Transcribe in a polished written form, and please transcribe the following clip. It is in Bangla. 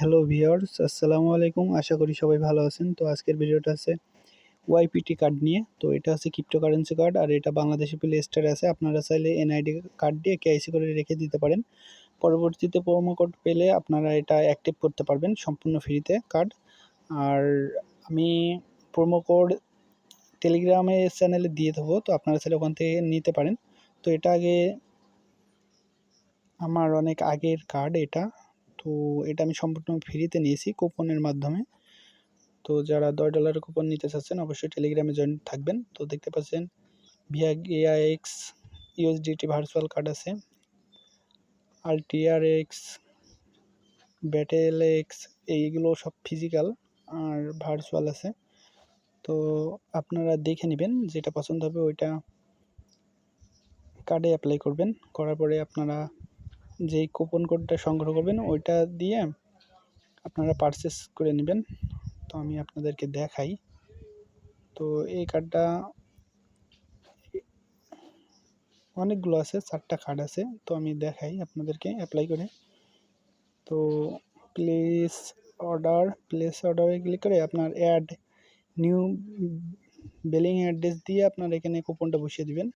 হ্যালো ভিউয়ার্স, আসসালামু আলাইকুম। আশা করি সবাই ভালো আছেন। তো আজকের ভিডিওটা আছে ওয়াইপিটি কার্ড নিয়ে। তো এটা হচ্ছে ক্রিপ্টোকারেন্সি কার্ড আর এটা বাংলাদেশি প্লে স্টোরে আছে। আপনারা চাইলে এনআইডি কার্ড দিয়ে কেওয়াইসি করে রেখে দিতে পারেন। পরবর্তীতে প্রোমো কোড পেলে আপনারা এটা অ্যাক্টিভ করতে পারবেন সম্পূর্ণ ফ্রিতে কার্ড। আর আমি প্রোমো কোড টেলিগ্রামে চ্যানেলে দিয়ে দেবো। তো আপনারা চাইলে ওখান থেকে নিতে পারেন। তো এটা আমার অনেক আগের কার্ড এটা। তো এটা আমি সম্পূর্ণ ফ্রিতে নিয়েছি কুপনের মাধ্যমে। তো যারা $10 কুপন নিতে চাচ্ছেন অবশ্যই টেলিগ্রামে জয়েন থাকবেন। তো দেখতে পাচ্ছেন ভিআইএক্স ইউএসডিটি ভার্চুয়াল কার্ড আছে, আরটিআরএক্স, ব্যাটেলএক্স, এইগুলো সব ফিজিক্যাল আর ভার্চুয়াল আছে। তো আপনারা দেখে নেবেন যেটা পছন্দ হবে ওইটা কার্ডে অ্যাপ্লাই করবেন। করার পরে আপনারা যেই কুপন কোডটা সংগ্রহ করবেন ওইটা দিয়ে আপনারা পারচেস করে নেবেন। তো আমি আপনাদেরকে দেখাই। তো এই কার্ডটা অনেকগুলো আছে, 4টা কার্ড আছে। তো আমি দেখাই আপনাদেরকে অ্যাপ্লাই করে। তো প্লেস অর্ডারে ক্লিক করে আপনার অ্যাড নিউ বিলিং অ্যাড্রেস দিয়ে আপনার এখানে কুপনটা বসিয়ে দিবেন।